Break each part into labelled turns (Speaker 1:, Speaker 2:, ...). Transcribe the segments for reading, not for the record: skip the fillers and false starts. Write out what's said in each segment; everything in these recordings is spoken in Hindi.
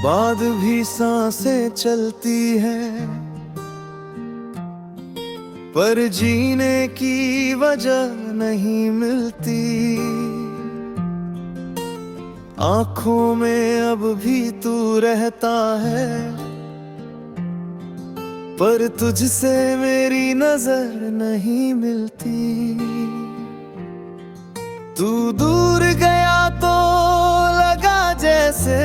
Speaker 1: बाद भी सांसें चलती है, पर जीने की वजह नहीं मिलती। आंखों में अब भी तू रहता है, पर तुझसे मेरी नजर नहीं मिलती। तू दूर गया तो लगा जैसे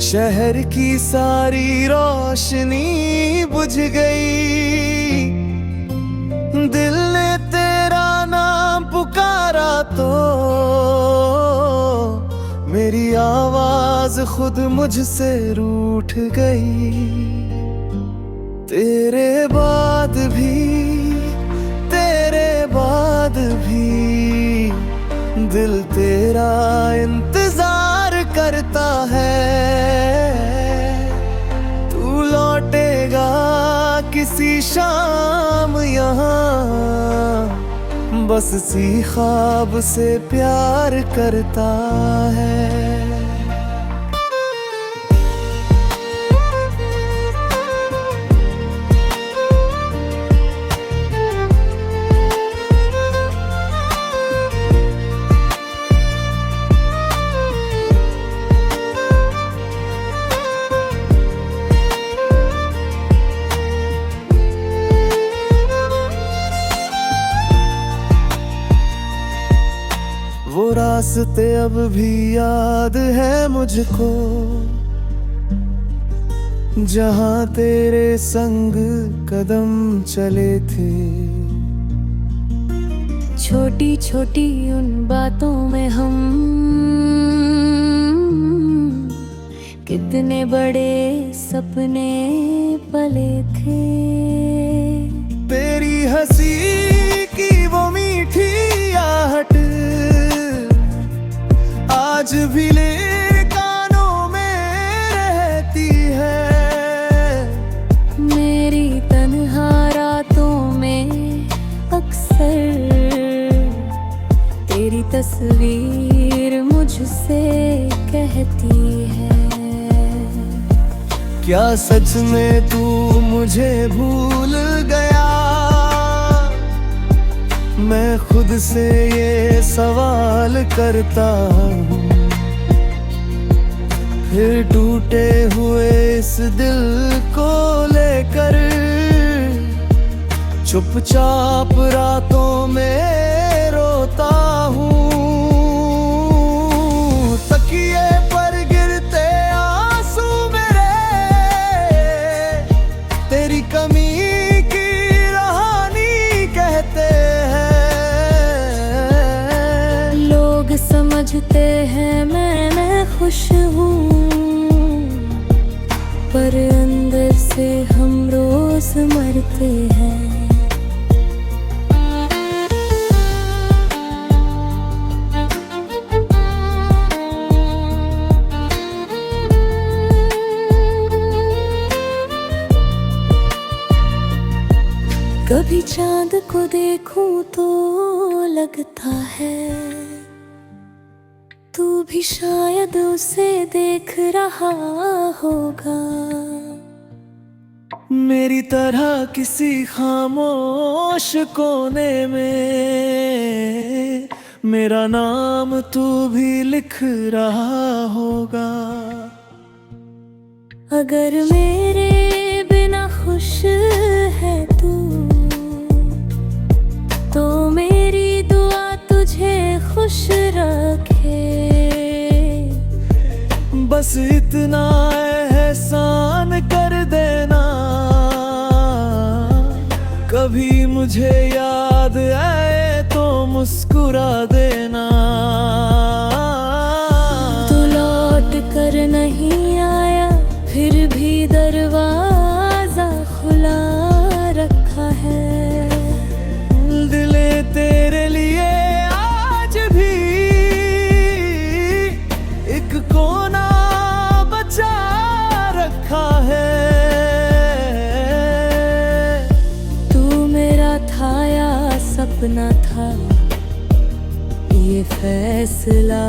Speaker 1: शहर की सारी रोशनी बुझ गई। दिल ने तेरा नाम पुकारा तो मेरी आवाज खुद मुझसे रूठ गई। तेरे बाद भी दिल तेरा इंतजार करता है। तू लौटेगा किसी शाम यहाँ, बस सी ख्वाब से प्यार करता है। वो रास्ते अब भी याद है मुझको, जहाँ तेरे संग कदम चले थे।
Speaker 2: छोटी छोटी उन बातों में हम कितने बड़े सपने पले थे।
Speaker 1: तेरी हंसी की वो मीठी आहट आज भी मेरे कानों में रहती है।
Speaker 2: मेरी तन्हा रातों में अक्सर तेरी तस्वीर मुझसे कहती है।
Speaker 1: क्या सच में तू मुझे भूल गया? मैं खुद से ये सवाल करता हूँ। फिर टूटे हुए इस दिल को लेकर चुपचाप रातों में रोता हूँ। तकिए पर गिरते आंसू मेरे तेरी कमी की कहानी कहते हैं।
Speaker 2: लोग समझते हैं मैं खुश हूँ, पर अंदर से हम रोज मरते हैं। कभी चांद को देखूं तो लगता है तू भी शायद उसे देख रहा होगा।
Speaker 1: मेरी तरह किसी खामोश कोने में मेरा नाम तू भी लिख रहा होगा।
Speaker 2: अगर मेरे बिना खुश है तू, तो मेरी दुआ तुझे खुश रखे।
Speaker 1: बस इतना एहसान कर देना, कभी मुझे याद आए तो मुस्कुरा देना।
Speaker 2: तू लौट कर नहीं आया, फिर भी दरवाजा खुला रखा है।
Speaker 1: दिले तेरे लिए आज भी एक कोना बचा रखा है।
Speaker 2: तू मेरा था या सपना था, ये फैसला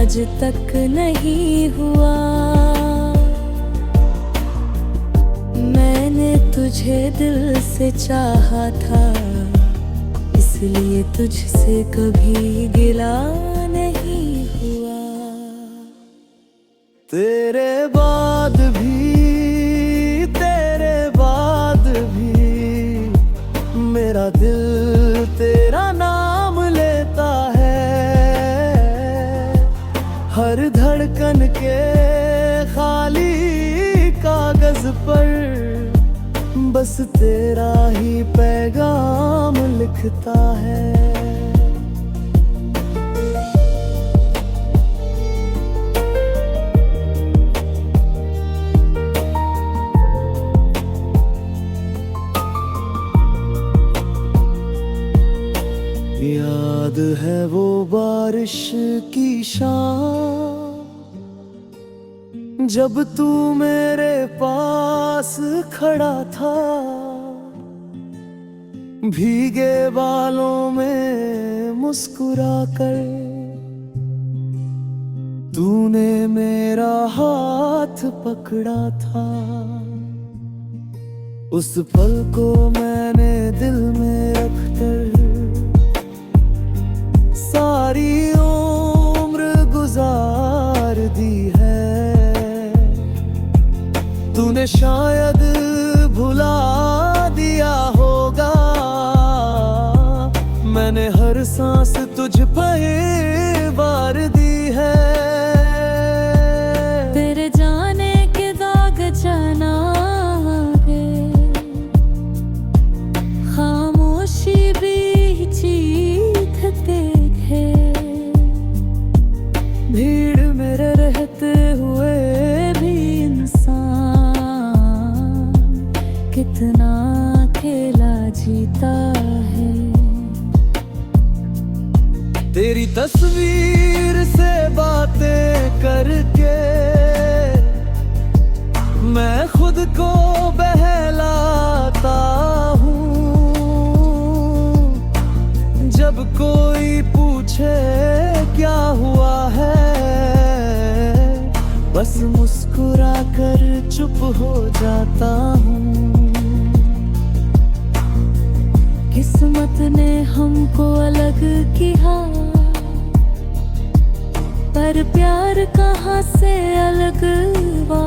Speaker 2: आज तक नहीं हुआ। मैंने तुझे दिल से चाहा था, इसलिए तुझसे कभी गिला नहीं हुआ।
Speaker 1: तेरे बाद भी मेरा दिल तेरा नाम लेता है। हर धड़कन के खाली कागज पर बस तेरा ही पैगाम लिखता है। याद है वो बारिश की शाम, जब तू मेरे पास खड़ा था। भीगे बालों में मुस्कुराकर तूने मेरा हाथ पकड़ा था। उस पल को मैंने दिल में रखकर सारी उम्र गुजार दी है। तूने शायद भुला दिया होगा, मैंने हर सांस तुझ पे वार दी है।
Speaker 2: तेरे जाने के दाग जाना गे, खामोशी भी जीतते थे।
Speaker 1: भीड़ मेरे रहते हुए भी इंसान
Speaker 2: कितना अकेला जीता है।
Speaker 1: तेरी तस्वीर से बातें करके मैं खुद को बहलाता हूँ। जब कोई पूछे क्या हुआ है, बस मुस्कुरा कर चुप हो जाता हूँ।
Speaker 2: किस्मत ने हमको अलग किया, पर प्यार कहाँ से अलग हुआ।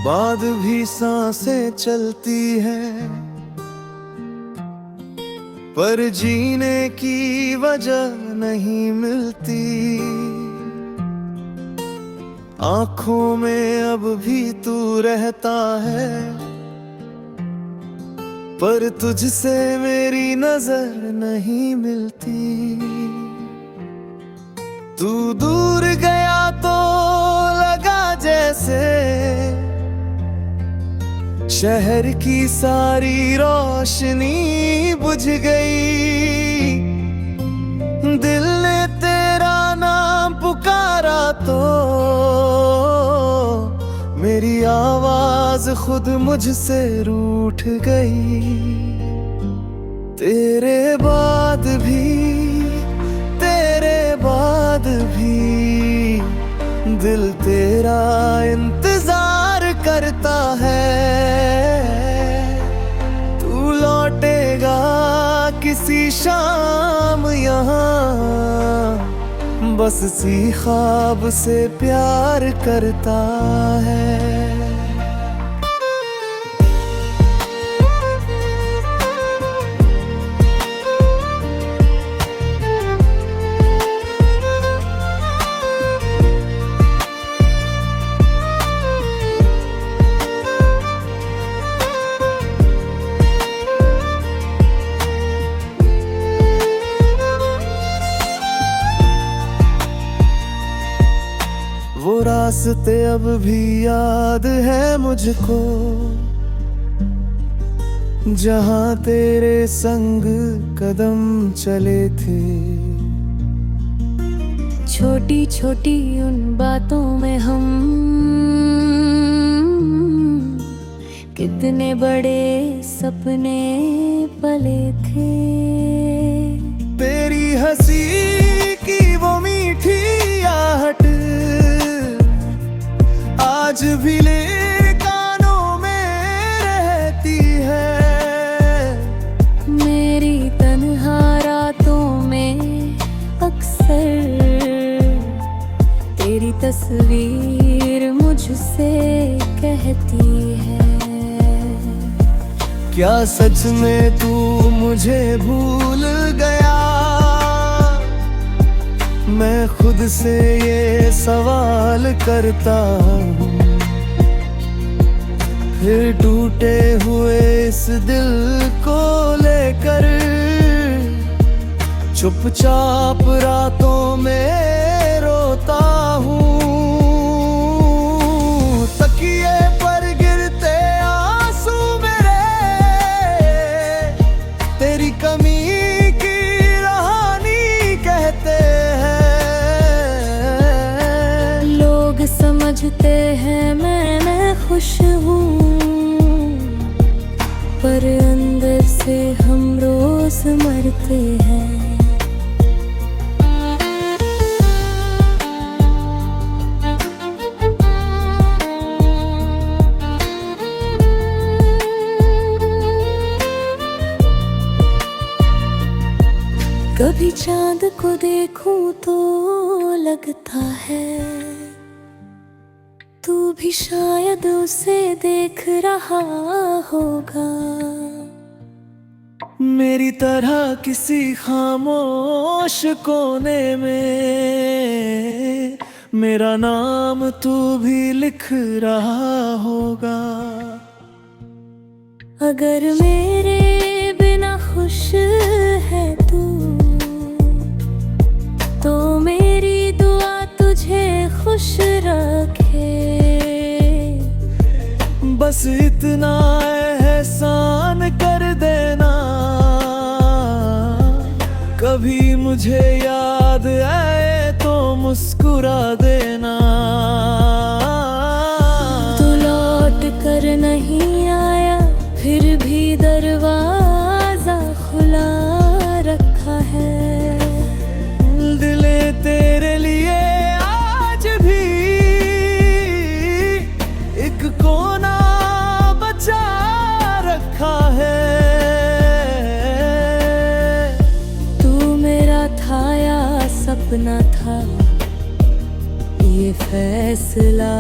Speaker 1: बाद भी सांसें चलती हैं, पर जीने की वजह नहीं मिलती। आँखों में अब भी तू रहता है, पर तुझसे मेरी नजर नहीं मिलती। तू दूर गया तो लगा जैसे शहर की सारी रोशनी बुझ गई। दिल ने तेरा नाम पुकारा तो मेरी आवाज खुद मुझसे रूठ गई। तेरे बाद भी दिल तेरा इंतजार करता है। तू लौटेगा किसी शाम यहाँ, बस सी ख्वाब से प्यार करता है। वो रास्ते अब भी याद है मुझको, जहाँ तेरे संग कदम चले थे।
Speaker 2: छोटी छोटी उन बातों में हम कितने बड़े सपने पले थे।
Speaker 1: तेरी हंसी की वो मीठी आहट आज भी ले कानों में रहती है।
Speaker 2: मेरी तन्हा रातों में अक्सर तेरी तस्वीर मुझसे कहती है।
Speaker 1: क्या सच में तू मुझे भूल गया? मैं खुद से ये सवाल करता हूँ, फिर टूटे हुए इस दिल को लेकर चुपचाप रातों में रोता हूँ। तकिए पर गिरते आंसू मेरे तेरी कमी की कहानी कहते हैं।
Speaker 2: लोग समझते हैं मैं खुश हूँ, पर अंदर से हम रोज मरते हैं। कभी चांद को देखूं तो लगता है तू भी शायद उसे देख रहा होगा।
Speaker 1: मेरी तरह किसी खामोश कोने में मेरा नाम तू भी लिख रहा होगा।
Speaker 2: अगर मेरे बिना खुश है तू, तो मेरी दुआ तुझे खुश रखे।
Speaker 1: बस इतना एहसान कर देना, कभी मुझे याद आए तो मुस्कुरा देना।
Speaker 2: तू लौट कर नहीं आया, फिर भी दरवाजा खुला रखा है।
Speaker 1: दिले तेरे लिए आज भी एक कोना बचा रखा है।
Speaker 2: तू मेरा था या सपना था, ये फैसला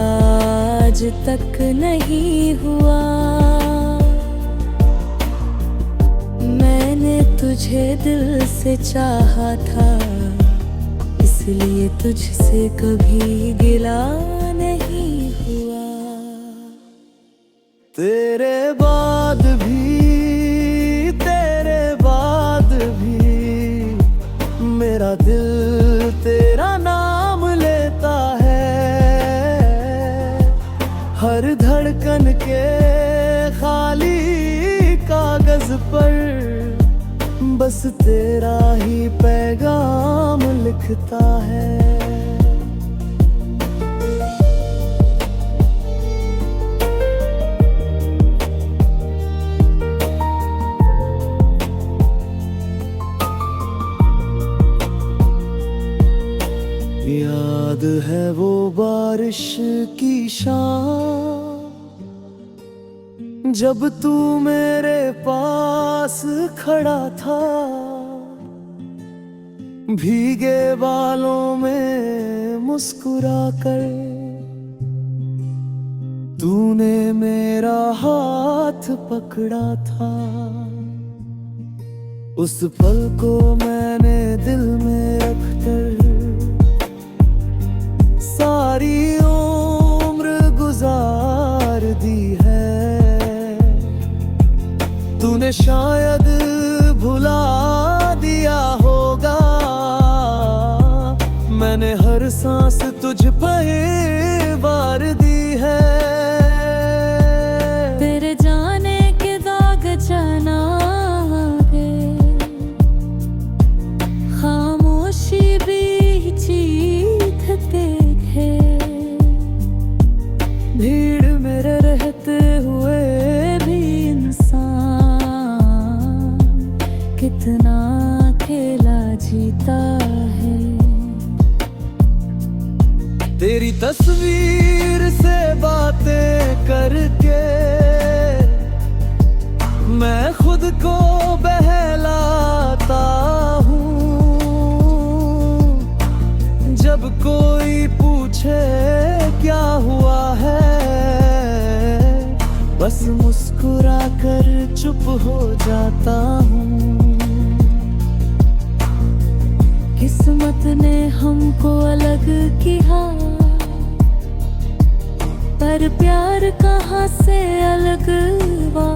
Speaker 2: आज तक नहीं हुआ। मैंने तुझे दिल से चाहा था, इसलिए तुझसे कभी गिला नहीं हुआ।
Speaker 1: तेरे बाद भी मेरा दिल तेरा नाम लेता है। हर धड़कन के खाली कागज पर बस तेरा ही पैगाम लिखता है। याद है वो बारिश की शाम, जब तू मेरे पास खड़ा था। भीगे बालों में मुस्कुरा कर तूने मेरा हाथ पकड़ा था। उस पल को मैंने दिल में रखकर सारी उम्र गुजार दी है। तूने शायद भुला दिया होगा, मैंने हर सांस तुझ पे वार दी है।
Speaker 2: तेरे जाने के दाग जाना गे, खामोशी भी चीखते थे।
Speaker 1: भीड़ मेरे रहते हुए को बहलाता हूँ। जब कोई पूछे क्या हुआ है, बस मुस्कुरा कर चुप हो जाता हूँ। किस्मत ने हमको अलग किया, पर प्यार कहाँ से अलग हुआ।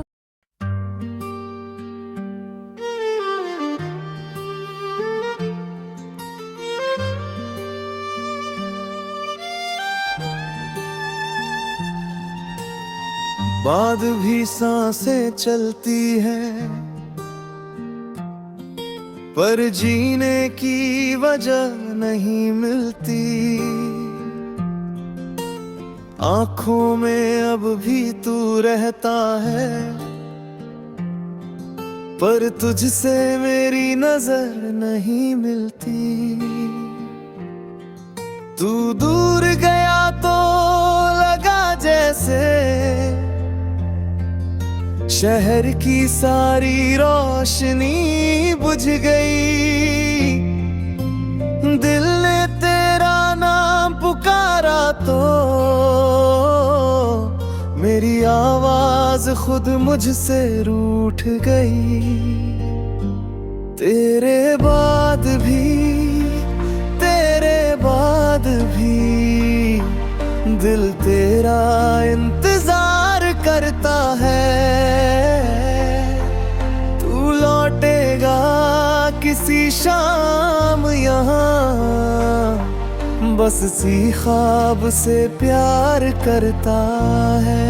Speaker 1: बाद भी सांसें चलती हैं, पर जीने की वजह नहीं मिलती। आंखों में अब भी तू रहता है, पर तुझसे मेरी नजर नहीं मिलती। तू दूर गया तो लगा जैसे शहर की सारी रोशनी बुझ गई। दिल ने तेरा नाम पुकारा तो मेरी आवाज खुद मुझसे रूठ गई। तेरे बाद भी दिल तेरा इंतजार करता है। तू लौटेगा किसी शाम यहाँ, बस सी ख्वाब से प्यार करता है।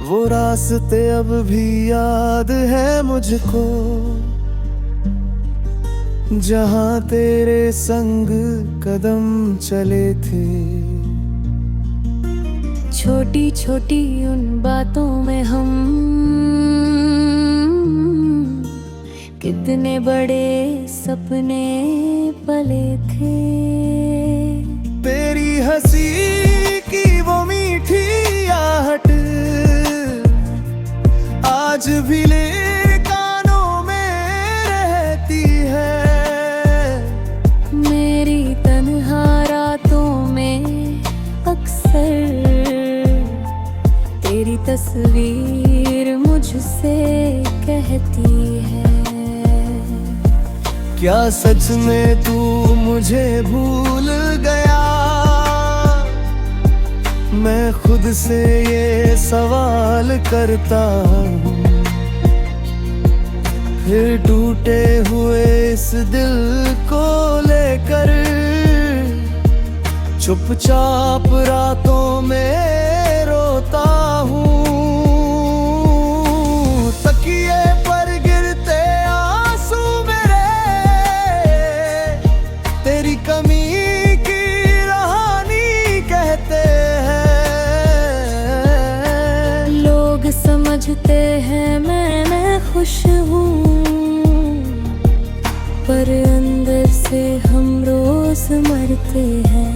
Speaker 1: वो रास्ते अब भी याद है मुझको, जहाँ तेरे संग कदम चले थे।
Speaker 2: छोटी छोटी उन बातों में हम कितने बड़े सपने पले थे।
Speaker 1: तेरी हंसी की वो मीठी आहट आज भी ले कानों में रहती है।
Speaker 2: मेरी तन्हा रातों में अक्सर तेरी तस्वीर मुझसे कहती है।
Speaker 1: क्या सच में तू मुझे भूल गया? मैं खुद से ये सवाल करता हूँ। फिर टूटे हुए इस दिल को लेकर चुपचाप रातों में रोता हूँ। तकिए पर गिरते आंसू मेरे तेरी कमी की कहानी कहते हैं।
Speaker 2: लोग समझते हैं मैं खुश हूँ, पर अंदर से हम रोज मरते हैं।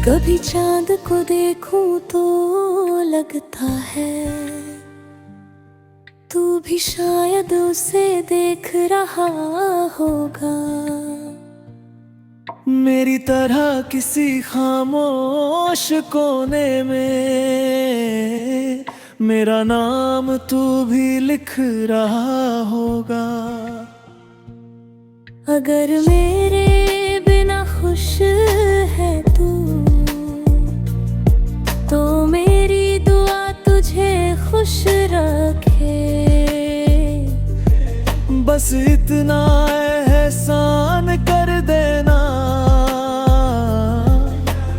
Speaker 2: कभी चांद को देखूं तो लगता है तू भी शायद उसे देख रहा होगा।
Speaker 1: मेरी तरह किसी खामोश कोने में मेरा नाम तू भी लिख रहा होगा।
Speaker 2: अगर मेरे बिना खुश है तू, तो मेरी दुआ तुझे खुश रखे।
Speaker 1: बस इतना है एहसान कर देना,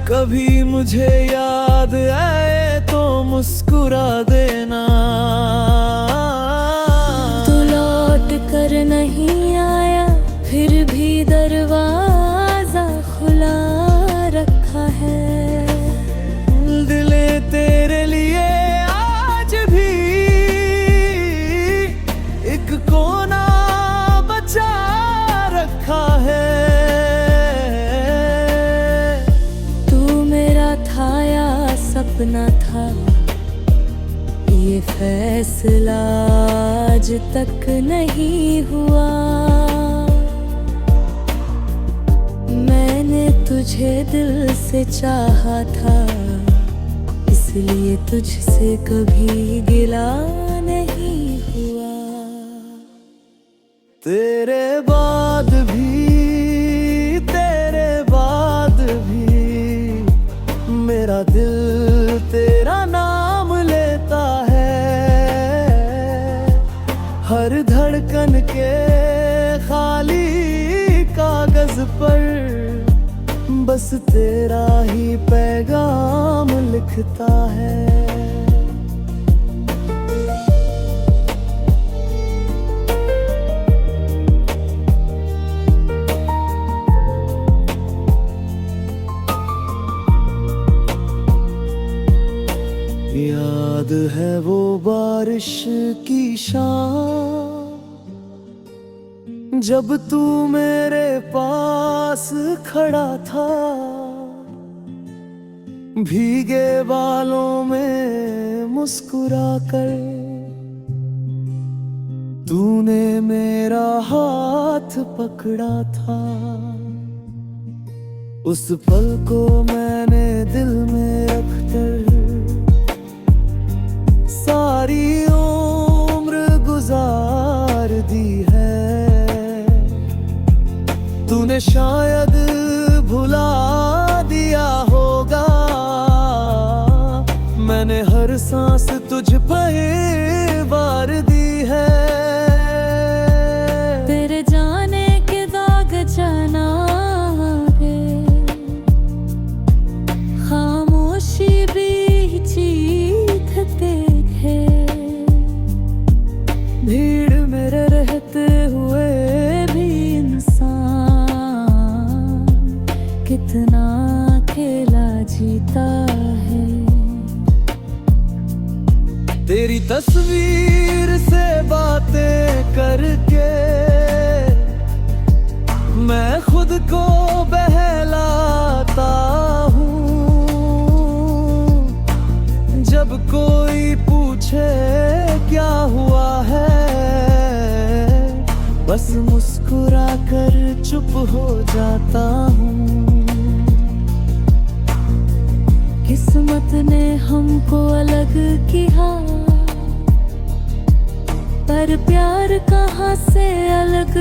Speaker 1: कभी मुझे याद आए तो मुस्कुरा देना।
Speaker 2: तू लौट कर नहीं आया, फिर भी दरवाजा खुला रखा है।
Speaker 1: दिले तेरे लिए आज भी एक कोना बचा रखा है।
Speaker 2: तू मेरा था या सपना था, ये फैसला आज तक नहीं हुआ। मैंने तुझे दिल से चाहा था, इसलिए तुझसे कभी गिला नहीं हुआ।
Speaker 1: तेरे बाद भी मेरा दिल तेरा नाम लेता है। हर धड़कन के खाली कागज पर बस तेरा ही पैगाम लिखता है। याद है वो बारिश की शाम, जब तू मेरे पास खड़ा था। भीगे बालों में मुस्कुरा कर तूने मेरा हाथ पकड़ा था। उस पल को मैंने दिल में रखकर सारी उम्र गुजार दी है। तूने शायद भुला दिया होगा, मैंने हर सांस तुझ पे वार दी है।
Speaker 2: तेरे जाने के दाग जाना खामोशी भी चीखते थे।
Speaker 1: भीड़ मेरे रहते हुए भी इंसान
Speaker 2: कितना अकेला जीता है।
Speaker 1: तेरी तस्वीर से बातें करके मैं खुद को बहलाता हूँ। जब कोई पूछे क्या हुआ है, बस मुस्कुरा कर चुप हो जाता हूँ।
Speaker 2: किस्मत ने हमको अलग किया, पर प्यार कहाँ से अलग